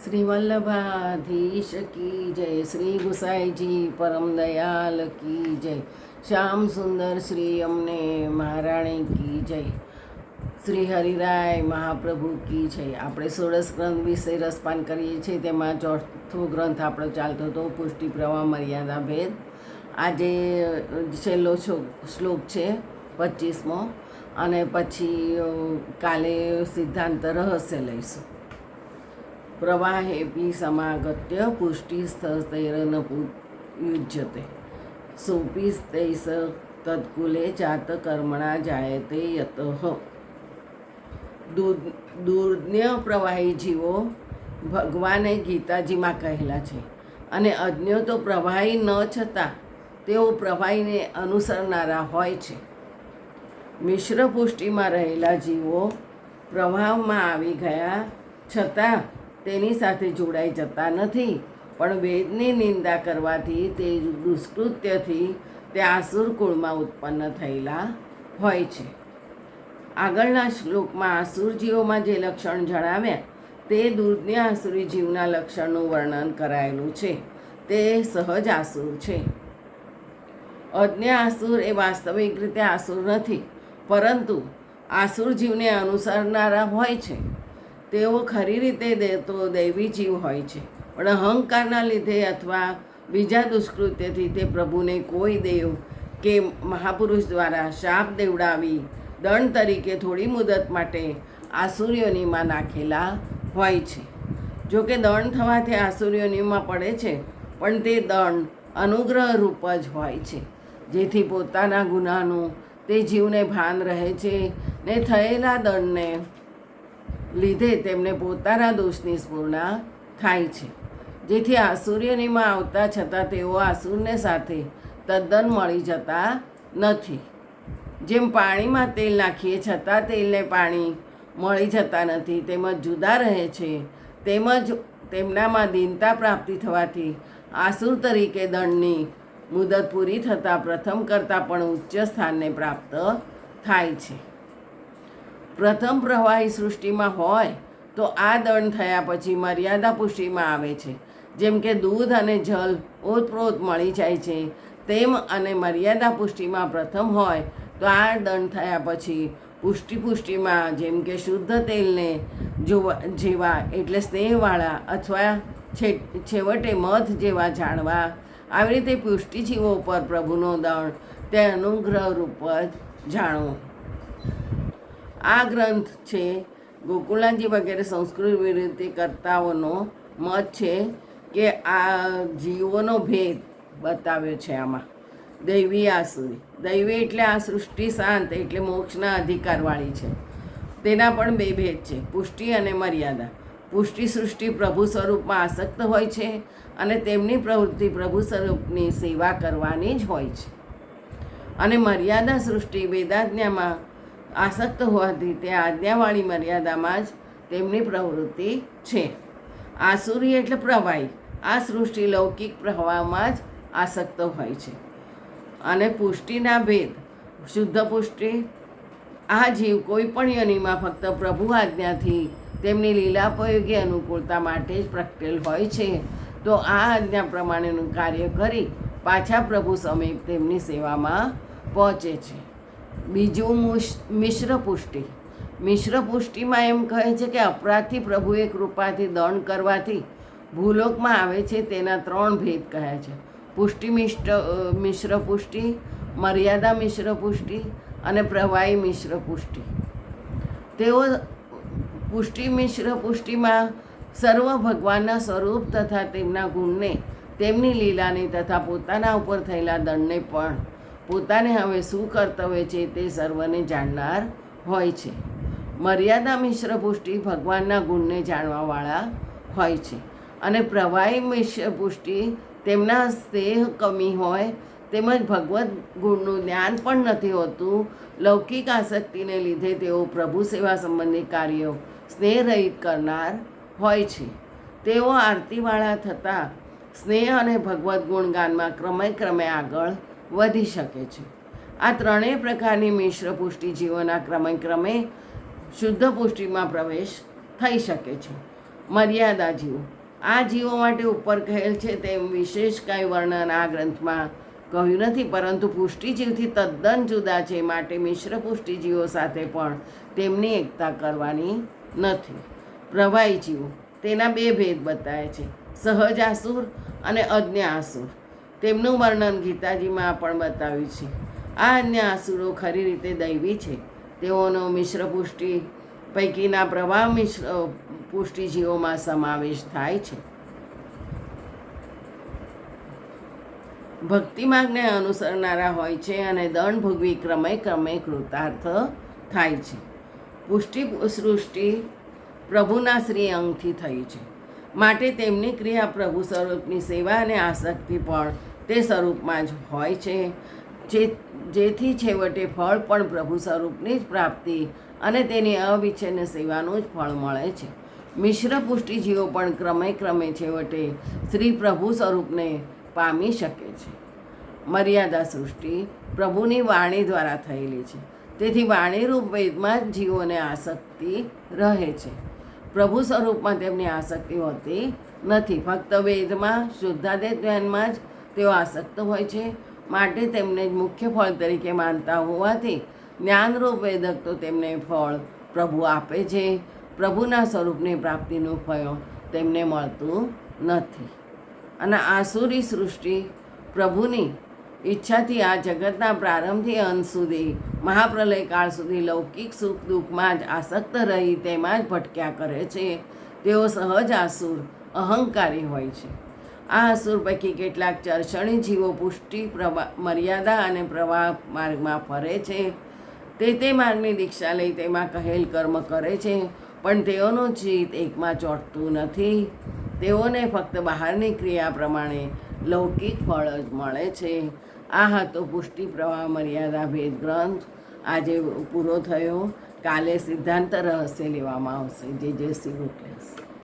શ્રી વલ્લભાધીશ કી જય, શ્રી ગુસાઈજી પરમ દયાલ કી જય, શ્યામ સુંદર શ્રી અમને મહારાણી કી જય, શ્રી હરિરાય મહાપ્રભુ કી જય. આપણે 16 ગ્રંથ વિશે રસપાન કરીએ છીએ. તેમાં ચોથો ગ્રંથ આપણો ચાલતો હતો પુષ્ટિ પ્રવાહ મર્યાદા ભેદ. આજે છેલ્લો શ્લોક છે 25મો, અને પછી કાલે સિદ્ધાંત રહસ્ય લઈશું. પ્રવાહેપી સમાગત્ય પુષ્ટિસ્થૈરન યુજ્યતે સોપીસ્તૈસ તત્કુલે જાત કર્મણા જાયતે યતઃ. દુર્જ્ઞ પ્રવાહી જીવો ભગવાને ગીતાજીમાં કહેલા છે, અને અજ્ઞો તો પ્રવાહી ન છતાં તેઓ પ્રવાહીને અનુસરનારા હોય છે. મિશ્ર પુષ્ટિમાં રહેલા જીવો પ્રવાહમાં આવી ગયા છતાં તેની સાથે જોડાઈ જતા નથી, પણ વેદની નિંદા કરવાથી તે દુષ્કૃત્યથી તે આસુર કુળમાં ઉત્પન્ન થયેલા હોય છે. આગળના શ્લોકમાં આસુર જીવોમાં જે લક્ષણ જણાવ્યા તે દુર્જ્ઞ આસુરી જીવના લક્ષણનું વર્ણન કરાયેલું છે. તે સહજ આસુર છે. અજ્ઞ આસુર એ વાસ્તવિક રીતે આસુર નથી, પરંતુ આસુર જીવને અનુસરનારા હોય છે. તેઓ ખરી રીતે તો દૈવી જીવ હોય છે, પણ અહંકારના લીધે અથવા બીજા દુષ્કૃત્યથી તે પ્રભુને કોઈ દેવ કે મહાપુરુષ દ્વારા શાપ દેવડાવી દંડ તરીકે થોડી મુદત માટે આસુરીઓનીમાં નાખેલા હોય છે. જો કે દંડ થવાથી આસુરીઓનીમાં પડે છે, પણ તે દંડ અનુગ્રહ રૂપ જ હોય છે, જેથી પોતાના ગુનાનું તે જીવને ભાન રહે છે ને થયેલા દંડને લીધે તેમને પોતાના દોષની સ્ફુરણા થાય છે, જેથી આસુરીઓનીમાં આવતા છતાં તેઓ આસુરને સાથે તદ્દન મળી જતા નથી. જેમ પાણીમાં તેલ નાખીએ છતાં તેલને પાણી મળી જતા નથી, તેમજ જુદા રહે છે, તેમજ તેમનામાં દીનતા પ્રાપ્તિ થવાથી આસુર તરીકે દંડની મુદત પૂરી થતાં પ્રથમ કરતાં પણ ઉચ્ચ સ્થાનને પ્રાપ્ત થાય છે. પ્રથમ પ્રવાહી સૃષ્ટિમાં હોય તો આ દંડ થયા પછી મર્યાદા પુષ્ટિમાં આવે છે. જેમ કે દૂધ અને જલ ઓતપ્રોત મળી જાય છે, તેમ અને મર્યાદા પુષ્ટિમાં પ્રથમ હોય તો આ દંડ થયા પછી પુષ્ટિમાં જેમ કે શુદ્ધ તેલને જેવા એટલે સ્નેહવાળા અથવા છેવટે મધ જેવા જાણવા, આવી રીતે પુષ્ટિજીવો પર પ્રભુનો દંડ તે અનુગ્રહ રૂપ જ જાણવો. આ ગ્રંથ છે ગોકુલાજી વગેરે સંસ્કૃત વિરોધી કર્તાઓનો મત છે કે આ જીવોનો ભેદ બતાવ્યો છે. આમાં દૈવી આસુરી, દૈવી એટલે આ સૃષ્ટિ શાંત એટલે મોક્ષના અધિકારવાળી છે. તેના પણ બે ભેદ છે, પુષ્ટિ અને મર્યાદા. પુષ્ટિ સૃષ્ટિ પ્રભુ સ્વરૂપમાં આસક્ત હોય છે, અને તેમની પ્રવૃત્તિ પ્રભુ સ્વરૂપની સેવા કરવાની જ હોય છે. અને મર્યાદા સૃષ્ટિ વેદાજ્ઞામાં આસક્ત હોવાથી તે આજ્ઞાવાળી મર્યાદામાં જ તેમની પ્રવૃત્તિ છે. આસુરી એટલે પ્રવાહી. આ સૃષ્ટિ લૌકિક પ્રવાહમાં જ આસક્ત હોય છે. અને પુષ્ટિના ભેદ. શુદ્ધ પુષ્ટિ, આ જીવ કોઈ પણ યોનિમાં ફક્ત પ્રભુ આજ્ઞાથી તેમની લીલાપયોગી અનુકૂળતા માટે જ પ્રગટેલ હોય છે, તો આ આજ્ઞા પ્રમાણેનું કાર્ય કરી પાછા પ્રભુ સમીપ તેમની સેવામાં પહોંચે છે. બીજું મિશ્ર પુષ્ટિ. મિશ્ર પુષ્ટિમાં એમ કહે છે કે અપરાધથી પ્રભુએ કૃપાથી દંડ કરવાથી ભૂલોકમાં આવે છે. તેના 3 ભેદ કહ્યા છે: પુષ્ટિ મિશ્ર પુષ્ટિ, મર્યાદા મિશ્ર પુષ્ટિ અને પ્રવાહી મિશ્ર પુષ્ટિ. તેઓ પુષ્ટિ મિશ્ર પુષ્ટિમાં સર્વ ભગવાનના સ્વરૂપ તથા તેમના ગુણને, તેમની લીલાને તથા પોતાના ઉપર થયેલા દંડને પણ પોતાને હવે શું કર્તવ્ય છે તે સર્વને જાણનાર હોય છે. મર્યાદા મિશ્ર પુષ્ટિ ભગવાનના ગુણને જાણવાવાળા હોય છે. અને પ્રવાહી મિશ્ર પુષ્ટિ તેમના સ્નેહ કમી હોય, તેમજ ભગવદ્ ગુણનું જ્ઞાન પણ નથી હોતું. લૌકિક આસક્તિને લીધે તેઓ પ્રભુ સેવા સંબંધી કાર્યો સ્નેહરહિત કરનાર હોય છે. તેઓ આરતીવાળા થતાં સ્નેહ અને ભગવદ્ ગુણગાનમાં ક્રમે આગળ વધી શકે છે. આ ત્રણેય પ્રકારની મિશ્ર પુષ્ટિ જીવોના ક્રમે શુદ્ધ પુષ્ટિમાં પ્રવેશ થઈ શકે છે. મર્યાદા જીવો. આ જીવો માટે ઉપર કહેલ છે તેમ વિશેષ કાંઈ વર્ણન આ ગ્રંથમાં કહ્યું નથી, પરંતુ પુષ્ટિજીવથી તદ્દન જુદા છે, માટે મિશ્ર પુષ્ટિજીવો સાથે પણ તેમની એકતા કરવાની નથી. પ્રવાહી જીવો, તેના બે ભેદ બતાવે છે, સહજ આસુર અને અજ્ઞ આસુર. તેમનું વર્ણન ગીતાજીમાં પણ બતાવ્યું છે. આ અન્ય આસુરો ખરી રીતે દૈવી છે. તેઓનો મિશ્ર પુષ્ટિ પૈકીના પ્રવાહ મિશ્ર પુષ્ટિજીવોમાં સમાવેશ થાય છે. ભક્તિ માર્ગને અનુસરનારા હોય છે અને દંડ ભોગવી ક્રમે ક્રમે કૃતાર્થ થાય છે. પુષ્ટિ સૃષ્ટિ પ્રભુના શ્રી અંગથી થઈ છે, માટે તેમની ક્રિયા પ્રભુ સ્વરૂપની સેવા અને આસક્તિ પણ તે સ્વરૂપમાં જ હોય છે, જેથી છેવટે ફળ પણ પ્રભુ સ્વરૂપની જ પ્રાપ્તિ અને તેની અવિચ્છિન્ન સેવાનું જ ફળ મળે છે. મિશ્ર પુષ્ટિજીવો પણ ક્રમે ક્રમે છેવટે શ્રી પ્રભુ સ્વરૂપને પામી શકે છે. મર્યાદા સૃષ્ટિ પ્રભુની વાણી દ્વારા થયેલી છે, તેથી વાણીરૂપ વેદમાં જ જીવોને આસક્તિ રહે છે. પ્રભુ સ્વરૂપમાં તેમની આસક્તિ હોતી નથી. ફક્ત વેદમાં શુદ્ધાદેશ જ્ઞાનમાં જ તેઓ આસક્ત હોય છે, માટે તેમને જ મુખ્ય ફળ તરીકે માનતા હોવાથી જ્ઞાનરૂપ વેદક તો તેમને ફળ પ્રભુ આપે છે. પ્રભુના સ્વરૂપની પ્રાપ્તિનું ફળ તેમને મળતું નથી. અને આસુરી સૃષ્ટિ પ્રભુની ઈચ્છાથી આ જગતના પ્રારંભથી અંત સુધી મહાપ્રલય કાળ સુધી લૌકિક સુખ દુઃખમાં જ આસક્ત રહી તેમાં જ ભટક્યા કરે છે. તેઓ સહજ આસુર અહંકારી હોય છે. આ અસુર પૈકી કેટલાક ચર્ચણી જીવો પુષ્ટિ મર્યાદા અને પ્રવાહ માર્ગમાં ફરે છે. તે માર્ગની દીક્ષા લઈ તેમાં કહેલ કર્મ કરે છે, પણ તેઓનું ચિત્ત એકમાં ચોંટતું નથી. તેઓને ફક્ત બહારની ક્રિયા પ્રમાણે લૌકિક ફળ જ મળે છે. આ હતો પુષ્ટિ પ્રવાહ મર્યાદા ભેદ ગ્રંથ. આજે પૂરો થયો. કાલે સિદ્ધાંત રહસ્ય લેવામાં આવશે. જય શ્રી કૃષ્ણ.